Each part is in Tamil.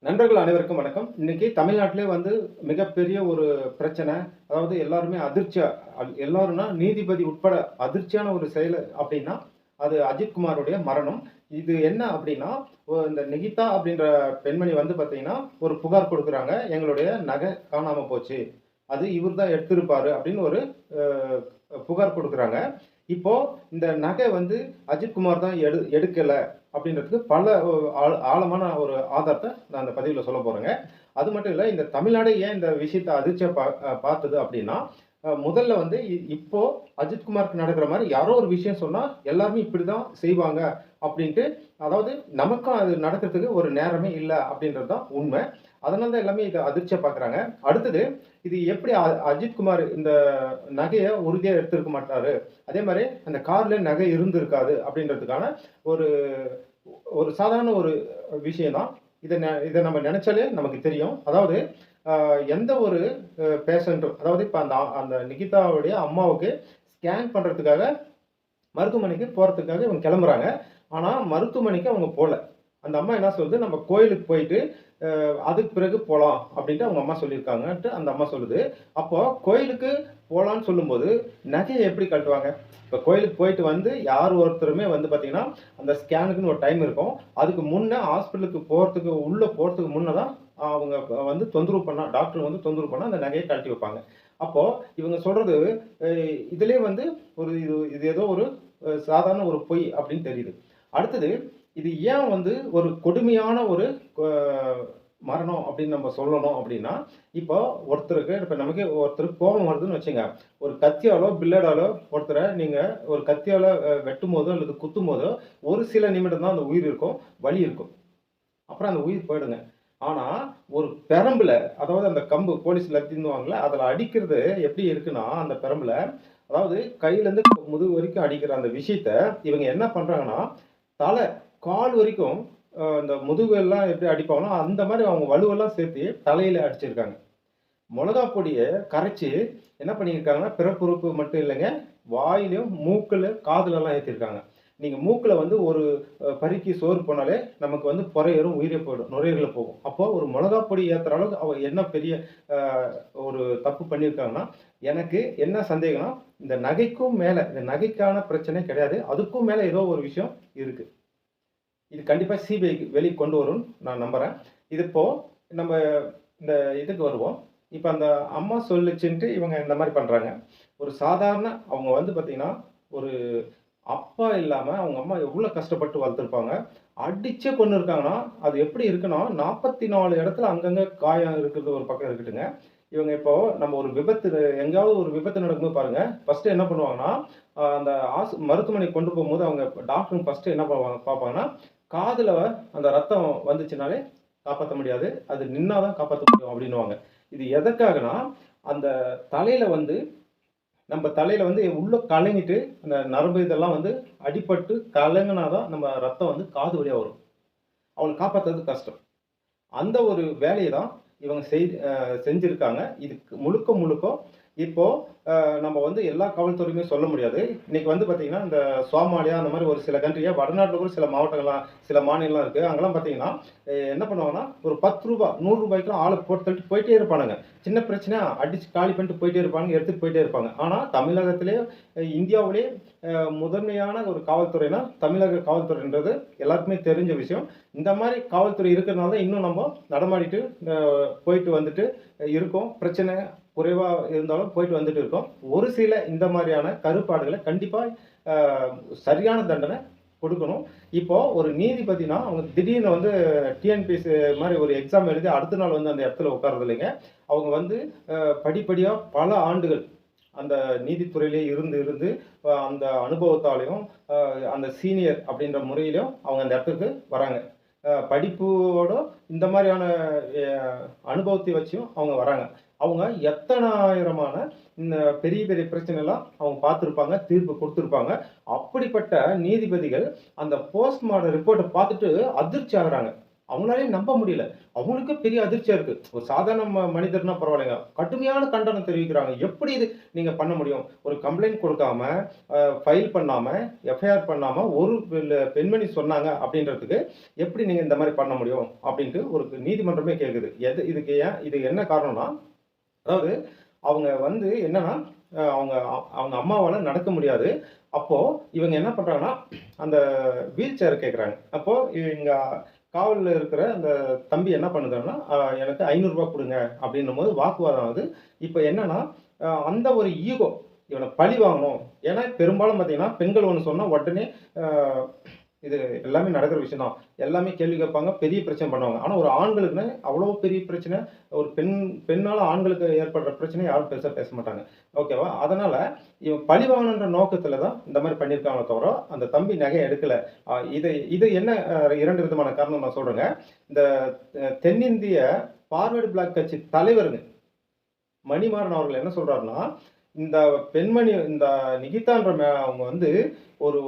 நண்பர்கள் அனைவருக்கும் வணக்கம். இன்னைக்கு தமிழ்நாட்டிலே மிகப்பெரிய ஒரு பிரச்சனை. அதாவது எல்லாருமே அதிர்ச்சியா எல்லாரும்னா நீதிபதி உட்பட அதிர்ச்சியான ஒரு செயல் அப்படின்னா, அது அஜித் குமாருடைய மரணம். இது என்ன அப்படின்னா, இந்த நிகிதா அப்படின்ற பெண்மணி பார்த்தீங்கன்னா, ஒரு புகார் குடுக்குறாங்க. எங்களுடைய நகை காணாம போச்சு. அது இவர் தான் எடுத்திருப்பாரு அப்படின்னு ஒரு அ புகார் குடுக்குறாங்க. இப்போ இந்த நகை அஜித் குமார் தான் எடுக்கல அப்படின்றதுக்கு பல ஆழமான ஒரு ஆதாரத்த நான் அந்த பதிவுல சொல்லப் போறேங்க. அது மட்டும் இல்ல, இந்த தமிழ்நாடே ஏன் இந்த விஷயத்த அதிர்ச்சியா பார்த்தது அப்படின்னா, முதல்ல இப்போ அஜித் குமாருக்கு நடக்கிற மாரி யாரோ ஒரு விஷயம் சொன்னா, எல்லாருமே இப்படிதான் செய்வாங்க அப்படின்ட்டு, அதாவது நமக்கும் அது நடக்கிறதுக்கு ஒரு நேரமே இல்ல அப்படின்றது தான் உண்மை. அதனால தான் எல்லாமே இத அதிர்ச்சியா பார்க்குறாங்க. அடுத்தது, இது எப்படி அஜித் குமார் இந்த நகைய உறுதியா எடுத்திருக்க மாட்டாரு. அதே மாரி அந்த கார்ல நகை இருந்திருக்காது அப்படின்றதுக்கான ஒரு ஒரு சாதாரண ஒரு விஷயம் தான். இத நம்ம நெனச்சாலே நமக்கு தெரியும். அதாவது அ எந்த ஒரு பேஷண்ட்டும், அதாவது இப்ப அந்த அந்த நிகிதாவுடைய அம்மாவுக்கு ஸ்கேன் பண்றதுக்காக மருத்துவமனைக்கு போறதுக்காக இவங்க கெளம்புறாங்க. ஆனா மருத்துவமனைக்கு அவங்க போல. அந்த அம்மா என்ன சொல்லுது, "நம்ம கோயிலுக்கு போயிட்டு அதுக்கு பிறகு போலாம்." அப்படின்ட்டு அவங்க அம்மா சொல்லியிருக்காங்கன்ட்டு அந்த அம்மா சொல்லுது. அப்போ கோயிலுக்கு போலான்னு சொல்லும்போது, நகைய எப்படி கழட்டுவாங்க? இப்ப கோயிலுக்கு போயிட்டு யார் ஒருத்தருமே பார்த்தீங்கன்னா, அந்த ஸ்கேனுக்குன்னு ஒரு டைம் இருக்கும். அதுக்கு முன்ன ஹாஸ்பிட்டலுக்கு போறதுக்கு உள்ள போறதுக்கு முன்ன தான் அவங்க தொந்தரவு பண்ணா டாக்டர் தொந்தரவு பண்ணா அந்த நகைய கழட்டி வைப்பாங்க. அப்போ இவங்க சொல்றது அ இதிலயே இது இது ஏதோ ஒரு சாதாரண ஒரு பொய் அப்படின்னு தெரியுது. அடுத்தது, இது ஏன் ஒரு கொடுமையான ஒரு அ மரணம் அப்படின்னு நம்ம சொல்லணும் அப்படின்னா, இப்போ இப்ப நமக்கே ஒருத்தருக்கு கோபம் வருதுன்னு வச்சுங்க. ஒரு கத்தியாலோ, பில்லேடாலோ ஒருத்தர நீங்க ஒரு கத்தியால வெட்டும்போதோ அல்லது குத்தும்போதோ, ஒரு சில நிமிடம் தான் அந்த உயிர் இருக்கும். வலி இருக்கும். அப்புறம் அந்த உயிர் போயிடுங்க. ஆனா, ஒரு பெரம்புல, அதாவது அந்த கம்பு போலீஸ் லத்தின்னுவாங்கல்ல, அதுல அடிக்கிறது எப்படி இருக்குன்னா, அந்த பெரம்புல, அதாவது கையிலேருந்து முதுகு வரைக்கும் அடிக்கிற அந்த விஷயத்த, இவங்க என்ன பண்றாங்கன்னா, தலை, கால் வரைக்கும் இந்த முதுகெல்லாம் எப்படி அடிப்பாங்களோ, அந்த மாரி அவங்க வலுவெல்லாம் சேர்த்து தலையில அடிச்சிருக்காங்க. மொளகா பொடிய கரைச்சு என்ன பண்ணியிருக்காங்கன்னா, பிறப்புறுப்பு மட்டும் இல்லைங்க, வாயிலயும், மூக்குல, காதுலலாம் ஏத்திருக்காங்க. நீங்க மூக்குல ஒரு பருக்கி சோறு போனாலே நமக்கு பொறை ஏறும், உயிரே போயிடும். நுரையீரல்ல போகும். அப்போ ஒரு மொளகா பொடி ஏத்துற அளவுக்கு அவ என்ன பெரிய அ ஒரு தப்பு பண்ணியிருக்காங்கன்னா, எனக்கு என்ன சந்தேகம்னா, இந்த நகைக்கும் மேல, இந்த நகைக்கான பிரச்சனை கிடையாது. அதுக்கும் மேல ஏதோ ஒரு விஷயம் இருக்கு. இது கண்டிப்பா சிபிஐக்கு வெளிய கொண்டு வரும்னு நான் நம்புறேன். இது இப்போ நம்ம இந்த இதுக்கு வருவோம். இப்ப அந்த அம்மா சொல்லுச்சுன்ட்டு இவங்க இந்த மாரி பண்றாங்க. ஒரு சாதாரண அவங்க பார்த்தீங்கன்னா, ஒரு அப்பா இல்லாம அவங்க அம்மா எவ்ளோ கஷ்டப்பட்டு வளர்த்துருப்பாங்க. அடிச்சே கொன்னுருக்காங்கன்னா, அது எப்படி இருக்குன்னா, 44 இடத்துல அங்கங்க காயம் இருக்கிறது ஒரு பக்கம் இருக்கட்டுங்க. இவங்க இப்போ நம்ம ஒரு விபத்து எங்கேயாவது ஒரு விபத்து நடக்கும்போது பாருங்க, ஃபர்ஸ்ட்டு என்ன பண்ணுவாங்கன்னா, அந்த மருத்துவமனைக்கு கொண்டு போகும்போது அவங்க டாக்டர் ஃபர்ஸ்ட்டு என்ன பண்ணுவாங்க பார்ப்பாங்கன்னா, காதுல அந்த ரத்தம் வந்துச்சுனாலே காப்பாத்த முடியாது. அது நின்னா தான் காப்பாத்த முடியும் அப்டின்னுவாங்க. இது எதற்காகன்னா, அந்த தலையில நம்ம தலையில உள்ள கலங்கிட்டு, அந்த நரம்பு இதெல்லாம் அடிபட்டு கலங்குனா தான் நம்ம ரத்தம் காது வழியா வரும். அவங்கள காப்பாத்துறது கஷ்டம். அந்த ஒரு வேலைய தான் இவங்க செஞ்சிருக்காங்க. இதுக்கு முழுக்க முழுக்க இப்போ நம்ம எல்லா காவல்துறையுமே சொல்ல முடியாது. இன்னைக்கு பார்த்தீங்கன்னா, இந்த சோமாலியா அந்த மாரி ஒரு சில கண்ட்ரியா வடநாட்டுல கூட சில மாவட்டங்கள்லாம், சில மாநிலம்லாம் இருக்கு. அங்கலாம் பார்த்தீங்கன்னா, என்ன பண்ணுவாங்கன்னா, ஒரு ரூ. 10 ரூ. 100க்குலாம் ஆள போட்டு தள்ளிட்டு போயிட்டே இருப்பானுங்க. சின்ன பிரச்சனையா அடிச்சு காலி பண்ணிட்டு போயிட்டே இருப்பாங்க, எடுத்துட்டு போயிட்டே இருப்பாங்க. ஆனா தமிழகத்திலே, இந்தியாவிலே முதன்மையான ஒரு காவல்துறைனா, தமிழக காவல்துறைன்றது எல்லாருக்குமே தெரிஞ்ச விஷயம். இந்த மாரி காவல்துறை இருக்கிறனால தான் இன்னும் நம்ம நடமாடிட்டு, அ போயிட்டு வந்துட்டு இருக்கோம். பிரச்சனை குறைவா இருந்தாலும் போயிட்டு வந்துட்டு இருக்கோம். ஒரு சில இந்த மாரியான கருப்பாடுகள கண்டிப்பா அ சரியான தண்டனை குடுக்கணும். இப்போ ஒரு நீதிபதினா, அவங்க திடீர்னு டிஎன்பிஎஸ்சி மாரி ஒரு எக்ஸாம் எழுதி அடுத்த நாள் அந்த இடத்துல உட்கார்றது இல்லைங்க. அவங்க படிப்படியா பல ஆண்டுகள் அந்த நீதித்துறையிலே இருந்து இருந்து அந்த அனுபவத்தாலயும், அந்த சீனியர் அப்படின்ற முறையிலும் அவங்க அந்த இடத்துக்கு வராங்க. படிப்போட இந்த மாரியான எ அனுபவத்தை வச்சும் அவங்க வராங்க. அவங்க எத்தனாயிரமான இந்த பெரிய பெரிய பிரச்சனைலாம் அவங்க பார்த்திருப்பாங்க, தீர்ப்பு குடுத்திருப்பாங்க. அப்படிப்பட்ட நீதிபதிகள் அந்த போஸ்ட்மார்டம் ரிப்போர்ட்ட பார்த்துட்டு அதிர்ச்சி ஆகுறாங்க. அவங்களாலயும் நம்ப முடியல. அவங்களுக்கே பெரிய அதிர்ச்சியா இருக்கு. ஒரு சாதாரண மனிதர்னா பரவாயில்லைங்க. கடுமையான கண்டனம் தெரிவிக்கிறாங்க. எப்படி இது நீங்க பண்ண முடியும்? ஒரு கம்ப்ளைண்ட் குடுக்காம, ஃபைல் பண்ணாம, எஃப்ஐஆர் பண்ணாம ஒரு பெண்மணி சொன்னாங்க அப்படின்றதுக்கு, எப்படி நீங்க இந்த மாரி பண்ண முடியும்? அப்படின்ட்டு ஒரு நீதிமன்றமே கேட்குது. இதுக்கு இது என்ன காரணம்னா, அதாவது அவங்க வந்து என்னன்னா, அவங்க அவங்க அம்மாவால நடக்க முடியாது. அப்போ இவங்க என்ன பண்றாங்கன்னா, அந்த வீல் சேர் கேட்குறாங்க. அப்போ இங்க காவல்ல இருக்கிற அந்த தம்பி என்ன பண்ணுதான்னா, எனக்கு ரூ. 500 குடுங்க அப்படின்னும்போது வாக்குவாதம் ஆகுது. இப்ப என்னன்னா, அந்த ஒரு ஈகோ இவன பழி வாங்கணும். ஏன்னா பெரும்பாலும் பார்த்தீங்கன்னா, பெண்கள் ஒண்ணு சொன்னா உடனே அ இது எல்லாமே நடக்கிற விஷயம் தான். எல்லாமே கேள்வி கேட்பாங்க. பெரிய பிரச்சனை பண்ணுவாங்க. ஆனா ஒரு ஆண்களுக்குன்னு அவ்வளோ பெரிய பிரச்சனை, ஒரு பெண்ணால ஆண்களுக்கு ஏற்படுற பிரச்சனைய யாரும் பெருசா பேச மாட்டாங்க. ஓகேவா? அதனால இவன் பழி வாங்கணுன்ற நோக்கத்துல தான் இந்த மாரி பண்ணியிருக்காங்களே தவிர, அந்த தம்பி நகைய எடுக்கல. இது இது என்ன 2 விதமான காரணம் நான் சொல்றேங்க. இந்த தென்னிந்திய பார்வர்ட் பிளாக் கட்சி தலைவருங்க மணிமாறன் அவர்கள் என்ன சொல்றாருன்னா, இந்த பெண்மணி இந்த நிகிதான்ற அவங்க வந்து ஒரு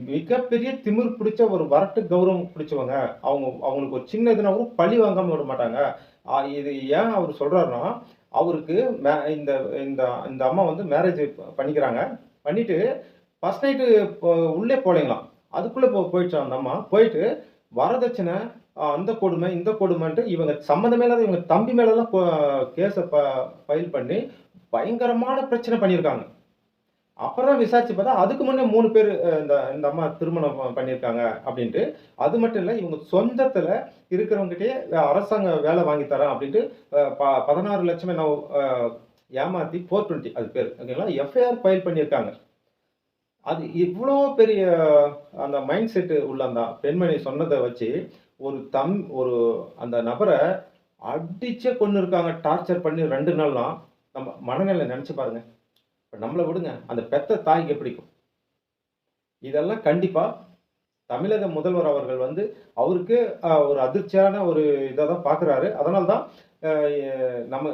மிகப்பெரிய திமிர் பிடிச்ச ஒரு வரட்டு கௌரவம் பிடிச்சவங்க. அவங்களுக்கு ஒரு சின்ன இதுனா கூட பழி வாங்காம விட மாட்டாங்க. இது ஏன் அவரு சொல்றாருன்னா, அவருக்கு இந்த இந்த இந்த அம்மா வந்து மேரேஜ் பண்ணிக்கிறாங்க. பண்ணிட்டு ஃபர்ஸ்ட் நைட்டு உள்ளே போலேங்களாம். அதுக்குள்ள போயிடுச்சாம் அந்த அம்மா. போயிட்டு வரதட்சணை, அந்த கொடுமை, இந்த கொடுமைன்ட்டு இவங்க சம்மந்தமே இல்லாத இவங்க தம்பி மேலலாம் கேஸ ஃபைல் பண்ணி பயங்கரமான பிரச்சனை பண்ணியிருக்காங்க. அப்புறம் தான் விசாரிச்சு பார்த்தா, அதுக்கு முன்னே 3 பேரு இந்த இந்த அம்மா திருமணம் பண்ணியிருக்காங்க அப்டின்ட்டு. அது மட்டும் இல்ல, இவங்க சொந்தத்துல இருக்கிறவங்ககிட்டயே அரசாங்க வேலை வாங்கி தரேன் அப்டின்ட்டு 16,00,000 என்னவோ ஏமாத்தி 420 அது பேரு. ஓகேங்களா? எஃப்ஐஆர் ஃபைல் பண்ணியிருக்காங்க. அது இவ்ளோ பெரிய அந்த மைண்ட் செட் உள்ள அந்த பெண்மணி சொன்னத வச்சு, ஒரு அந்த நபர அடிச்சே கொன்னுருக்காங்க. டார்ச்சர் பண்ணி 2 நாள்லாம். நம்ம மனநிலை நெனச்சு பாருங்க. இப்ப நம்மள விடுங்க. அந்த பெத்த தாய்க்கு எப்படி இருக்கும்? இதெல்லாம் கண்டிப்பா தமிழக முதல்வர் அவர்கள் வந்து அவருக்கு ஒரு அதிர்ச்சியான ஒரு இத தான் பார்க்குறாரு. அதனால தான் அ எ நம்ம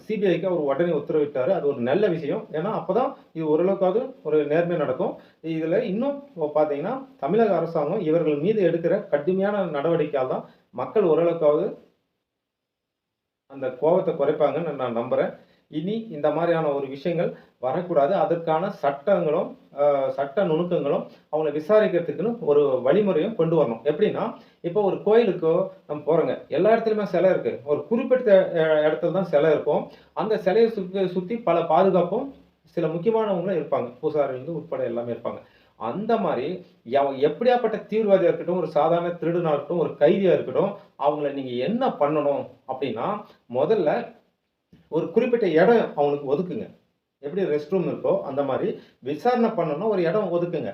சிபிஐக்கு அவர் உடனே உத்தரவிட்டாரு. அது ஒரு நல்ல விஷயம். ஏன்னா, அப்பதான் இது ஓரளவுக்காவது ஒரு நேர்மை நடக்கும். இதுல இன்னும் பார்த்தீங்கன்னா, தமிழக அரசாங்கம் இவர்கள் மீது எடுக்கிற கடுமையான நடவடிக்கையால தான் மக்கள் ஓரளவுக்காவது அந்த கோவத்த குறைப்பாங்கன்னு நான் நம்புறேன். இனி இந்த மாரியான ஒரு விஷயங்கள் வரக்கூடாது. அதற்கான சட்டங்களும், சட்ட நுணுக்கங்களும் அவங்கள விசாரிக்கிறதுக்குன்னு ஒரு வழிமுறையும் கொண்டு வரணும். எப்படின்னா, இப்போ ஒரு கோயிலுக்கோ நம்ம போறோங்க. எல்லா இடத்துலயுமே சிலை இருக்கு. ஒரு குறிப்பிட்ட இடத்துல தான் சிலை இருக்கும். அந்த சிலைய சுத்தி சுத்தி பல பாதுகாப்பும் சில முக்கியமானவங்களும் இருப்பாங்க. பூசாரிலிருந்து உட்பட எல்லாமே இருப்பாங்க. அந்த மாரி எப்படியாப்பட்ட தீவிரவாதியா இருக்கட்டும், ஒரு சாதாரண திருடனா இருக்கட்டும், ஒரு கைதியா இருக்கட்டும், அவங்கள நீங்க என்ன பண்ணணும் அப்படின்னா, முதல்ல ஒரு குறிப்பிட்ட இடம் அவங்களுக்கு ஒதுக்குங்க. எப்படி ரெஸ்ட் ரூம் இருக்கோ, அந்த மாரி விசாரணை பண்ணணும்னா ஒரு இடம் ஒதுக்குங்க.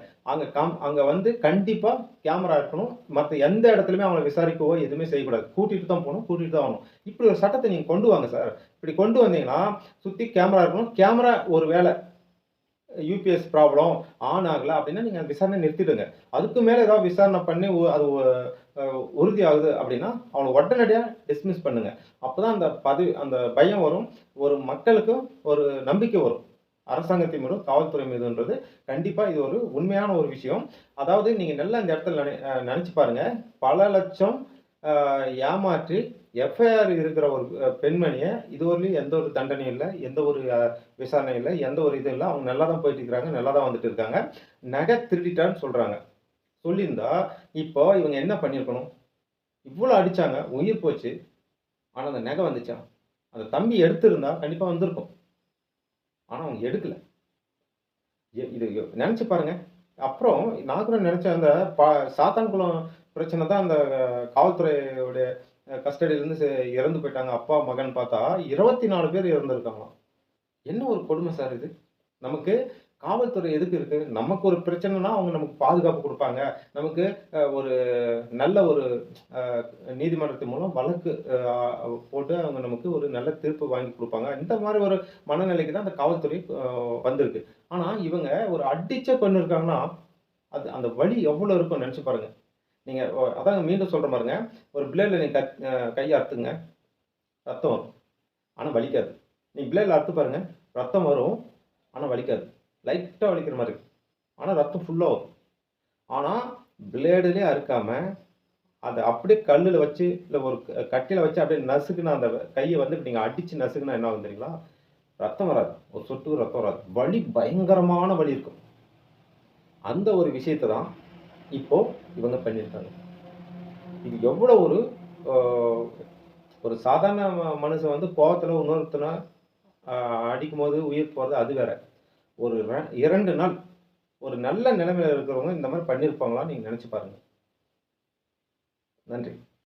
அங்க வந்து கண்டிப்பா கேமரா இருக்கணும். மத்த எந்த இடத்துலயுமே அவங்கள விசாரிக்கவோ, எதுவுமே செய்யக்கூடாது. கூட்டிட்டு தான் போணும், கூட்டிட்டு தான் வரணும். இப்படி ஒரு சட்டத்த நீங்க கொண்டு வாங்க சார். இப்படி கொண்டு வந்தீங்கன்னா, சுத்தி கேமரா இருக்கணும். கேமரா ஒரு வேள யுபிஎஸ் ப்ராப்ளம் ஆன் ஆகல அப்படின்னா, நீங்க அந்த விசாரணைய நிறுத்திடுங்க. அதுக்கு மேல ஏதாவது விசாரணை பண்ணி அது அ உறுதியாகுது அப்படின்னா, அவங்கள உடனடியா டிஸ்மிஸ் பண்ணுங்க. அப்பதான் அந்த பயம் வரும். ஒரு மக்களுக்கு ஒரு நம்பிக்கை வரும். அரசாங்கத்தின் மீதும், காவல்துறை மீதுன்றது கண்டிப்பா இது ஒரு உண்மையான ஒரு விஷயம். அதாவது நீங்க நல்லா இந்த இடத்துல நெனச்சு பாருங்க. பல லட்சம் அ ஏமாற்றி எஃப்ஐஆர் இருக்கிற ஒரு பெண்மணிய இதுவரையிலும் எந்த ஒரு தண்டனையும் இல்ல. எந்த ஒரு விசாரணை இல்ல. எந்த ஒரு இதுவும் இல்ல. அவங்க நல்லா தான் போயிட்டு இருக்கிறாங்க. நல்லா தான் வந்துட்டு இருக்காங்க. நகை திருடிட்டான்னு சொல்றாங்க. சொல்லியிருந்தா, இப்போ இவங்க என்ன பண்ணியிருக்கணும்? இவ்ளோ அடிச்சாங்க. உயிர் போச்சு. ஆனா அந்த நகை வந்துச்சா? அந்த தம்பி எடுத்திருந்தா கண்டிப்பா வந்திருக்கும். ஆனா அவங்க எடுக்கல. இது நெனச்சு பாருங்க. அப்புறம் நான் கூட நெனச்சேன், அந்த ப சாத்தான்குளம் பிரச்சனை தான் அந்த காவல்துறையுடைய கஸ்டடியில இருந்து இறந்து போயிட்டாங்க. அப்பா, மகன் பார்த்தா 24 பேர் இறந்திருக்காங்களாம். என்ன ஒரு கொடுமை சார் இது? நமக்கு காவல்துறை எதுக்கு இருக்கு? நமக்கு ஒரு பிரச்சனைன்னா, அவங்க நமக்கு பாதுகாப்பு குடுப்பாங்க. நமக்கு ஒரு நல்ல ஒரு அ நீதிமன்றத்தின் மூலம் வழக்கு போட்டு அவங்க நமக்கு ஒரு நல்ல தீர்ப்பு வாங்கி குடுப்பாங்க. இந்த மாரி ஒரு மனநிலைக்கு தான் அந்த காவல்துறை வந்திருக்கு. ஆனா, இவங்க ஒரு அடிச்சே கொன்னுருக்காங்கன்னா, அந்த வலி எவ்வளோ இருக்கும்னு நெனச்சு பாருங்க. நீங்க அதாங்க மீண்டும் சொல்றேன் பாருங்க. ஒரு பிளேட்ல நீங்க கைய அறுத்துங்க. ரத்தம் வரும். ஆனா வலிக்காது. நீங்க பிளேட்ல அறுத்து பாருங்க. ரத்தம் வரும். ஆனா வலிக்காது. லைட்டா வலிக்கிற மாரி இருக்கும். ஆனா ரத்தம் ஃபுல்லா வரும். ஆனா பிளேடுலயே அறுக்காம, அத அப்படியே கல்லுல வச்சு, இல்ல ஒரு கட்டையில வச்சு அப்படியே நசுக்குனா அந்த கைய வந்து இப்படி நீங்க அடிச்சு நசுக்குனா என்ன ஆகும் தெரியுங்களா? ரத்தம் வராது. ஒரு சொட்டு கூட ரத்தம் வராது. வலி பயங்கரமான வலி இருக்கும். அந்த ஒரு விஷயத்த தான் இப்போ இவங்க பண்ணியிருக்காங்க. இது எவ்வளோ ஒரு அ ஒரு சாதாரண மனுஷன் வந்து கோவத்துல இன்னொருத்தன அ அடிக்கும்போது உயிர் போறது அது வேற. ஒரு 2 நாள் ஒரு நல்ல நிலைமையில இருக்கிறவங்க இந்த மாரி பண்ணியிருப்பாங்களான்னு நீங்க நெனச்சு பாருங்க. நன்றி.